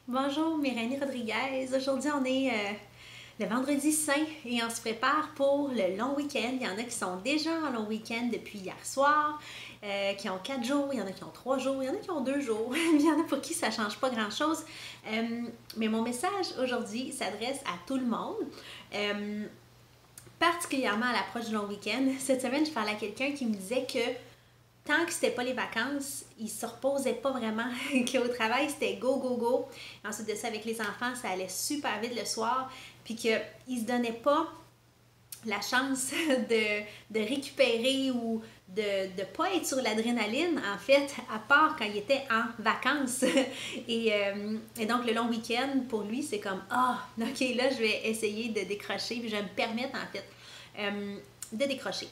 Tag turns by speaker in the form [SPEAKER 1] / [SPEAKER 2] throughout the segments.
[SPEAKER 1] Bonjour, Mélanie Rodriguez. Aujourd'hui, on est le vendredi saint et on se prépare pour le long week-end. Il y en a qui sont déjà en long week-end depuis hier soir, qui ont 4 jours, il y en a qui ont 3 jours, il y en a qui ont 2 jours, il y en a pour qui ça ne change pas grand-chose. Mais mon message aujourd'hui s'adresse à tout le monde. Particulièrement à l'approche du long week-end. Cette semaine, je parlais à quelqu'un qui me disait que tant que c'était pas les vacances, il se reposait pas vraiment, qu'au travail c'était go, go, go. Ensuite de ça, avec les enfants, ça allait super vite le soir, puis qu'il se donnait pas la chance de récupérer ou de ne pas être sur l'adrénaline, en fait, à part quand il était en vacances. Et donc, le long week-end, pour lui, c'est comme, ok, là, je vais essayer de décrocher, puis je vais me permettre, en fait, de décrocher.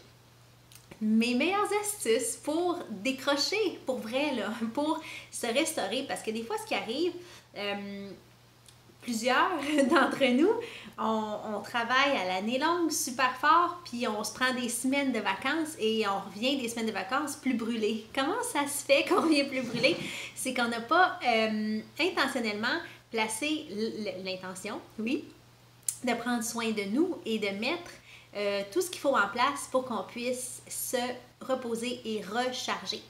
[SPEAKER 1] Mes meilleures astuces pour décrocher, pour vrai, là, pour se restaurer, parce que des fois, ce qui arrive, plusieurs d'entre nous, on travaille à l'année longue super fort, puis on se prend des semaines de vacances et on revient des semaines de vacances plus brûlés. Comment ça se fait qu'on revient plus brûlé? C'est qu'on n'a pas intentionnellement placé l'intention, oui, de prendre soin de nous et de mettre tout ce qu'il faut en place pour qu'on puisse se reposer et recharger.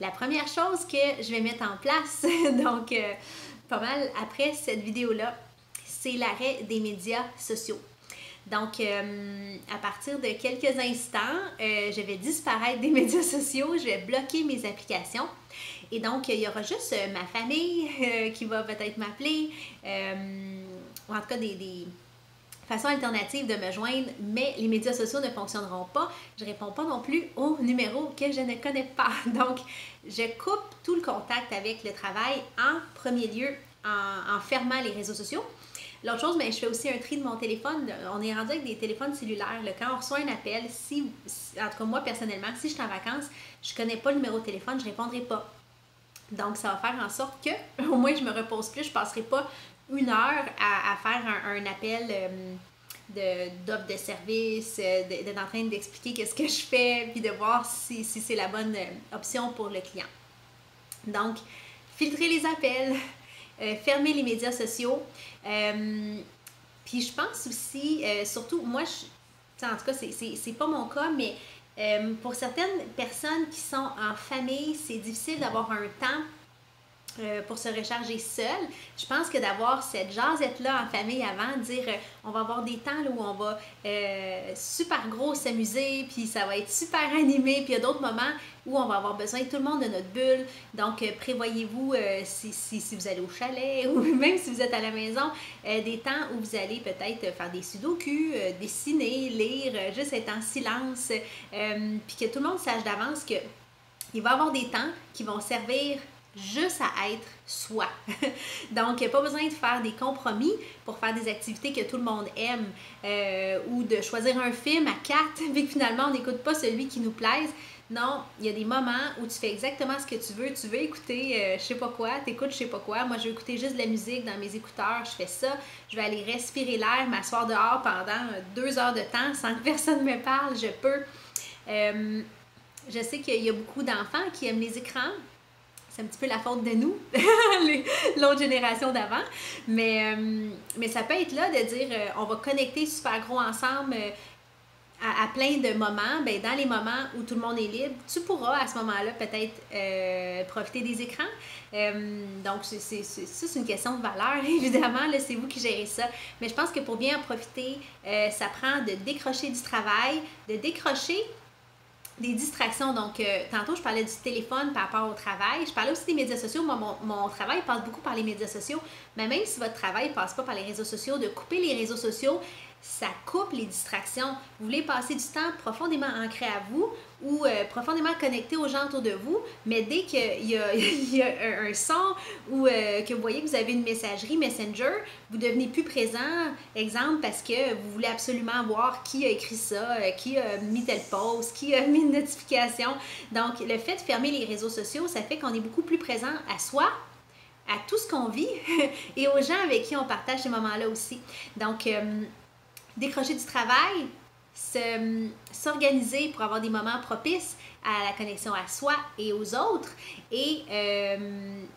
[SPEAKER 1] La première chose que je vais mettre en place, donc pas mal après cette vidéo-là, c'est l'arrêt des médias sociaux. Donc, à partir de quelques instants, je vais disparaître des médias sociaux, je vais bloquer mes applications. Et donc, il y aura juste ma famille qui va peut-être m'appeler, ou en tout cas des façon alternative de me joindre, mais les médias sociaux ne fonctionneront pas. Je ne réponds pas non plus aux numéros que je ne connais pas. Donc, je coupe tout le contact avec le travail en premier lieu en fermant les réseaux sociaux. L'autre chose, je fais aussi un tri de mon téléphone. On est rendu avec des téléphones cellulaires. Quand on reçoit un appel, en tout cas moi personnellement, si je suis en vacances, je ne connais pas le numéro de téléphone, je ne répondrai pas. Donc, ça va faire en sorte que, au moins, je me repose plus. Je ne passerai pas 1 heure à faire un appel d'offre de service, d'être en train d'expliquer qu'est-ce que je fais, puis de voir si c'est la bonne option pour le client. Donc, filtrer les appels, fermer les médias sociaux. Puis je pense aussi, surtout, moi, en tout cas, c'est pas mon cas, mais pour certaines personnes qui sont en famille, c'est difficile d'avoir un temps pour se recharger seul. Je pense que d'avoir cette jasette-là en famille avant, de dire on va avoir des temps là, où on va super gros s'amuser, puis ça va être super animé, puis il y a d'autres moments où on va avoir besoin tout le monde de notre bulle. Donc, prévoyez-vous, si vous allez au chalet ou même si vous êtes à la maison, des temps où vous allez peut-être faire des sudoku, dessiner, lire, juste être en silence, puis que tout le monde sache d'avance qu'il va y avoir des temps qui vont servir juste à être soi. Donc, pas besoin de faire des compromis pour faire des activités que tout le monde aime ou de choisir un film à 4 mais que finalement on n'écoute pas celui qui nous plaise. Non, il y a des moments où tu fais exactement ce que tu veux. Tu veux écouter je sais pas quoi, t'écoutes je sais pas quoi. Moi, je veux écouter juste de la musique dans mes écouteurs. Je fais ça. Je vais aller respirer l'air, m'asseoir dehors pendant 2 heures de temps sans que personne me parle. Je peux. Je sais qu'il y a beaucoup d'enfants qui aiment les écrans. C'est un petit peu la faute de nous, l'autre génération d'avant. Mais ça peut être là de dire on va connecter super gros ensemble à plein de moments. Ben, dans les moments où tout le monde est libre, tu pourras à ce moment-là peut-être profiter des écrans. Donc, c'est une question de valeur, évidemment. C'est vous qui gérez ça. Mais je pense que pour bien en profiter, ça prend de décrocher du travail, de décrocher des distractions. Donc, tantôt, je parlais du téléphone par rapport au travail. Je parlais aussi des médias sociaux. Moi, mon travail passe beaucoup par les médias sociaux. Mais même si votre travail ne passe pas par les réseaux sociaux, de couper les réseaux sociaux, ça coupe les distractions. Vous voulez passer du temps profondément ancré à vous ou profondément connecté aux gens autour de vous, mais dès qu'il y a un son ou que vous voyez que vous avez une messagerie Messenger, vous devenez plus présent, exemple, parce que vous voulez absolument voir qui a écrit ça, qui a mis tel post, qui a mis une notification. Donc, le fait de fermer les réseaux sociaux, ça fait qu'on est beaucoup plus présent à soi, à tout ce qu'on vit et aux gens avec qui on partage ces moments-là aussi. Donc, décrocher du travail, s'organiser pour avoir des moments propices à la connexion à soi et aux autres et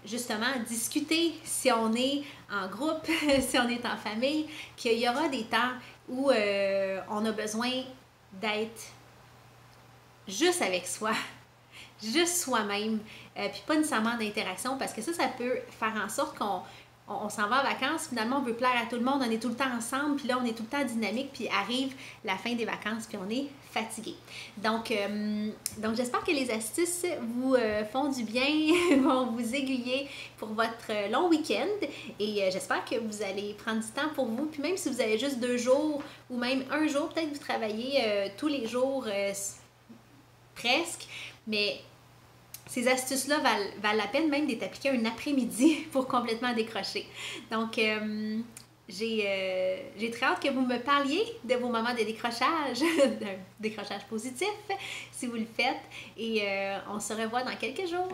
[SPEAKER 1] justement discuter si on est en groupe, si on est en famille, qu'il y aura des temps où on a besoin d'être juste avec soi, juste soi-même, puis pas nécessairement d'interaction parce que ça peut faire en sorte qu'on s'en va en vacances, finalement on veut plaire à tout le monde, on est tout le temps ensemble, puis là on est tout le temps dynamique, puis arrive la fin des vacances, puis on est fatigué. Donc j'espère que les astuces vous font du bien, vont vous aiguiller pour votre long week-end, et j'espère que vous allez prendre du temps pour vous, puis même si vous avez juste 2 jours, ou même 1 jour, peut-être que vous travaillez tous les jours presque, mais ces astuces-là valent la peine même d'être appliquées un après-midi pour complètement décrocher. Donc, j'ai très hâte que vous me parliez de vos moments de décrochage, d'un décrochage positif, si vous le faites. Et on se revoit dans quelques jours.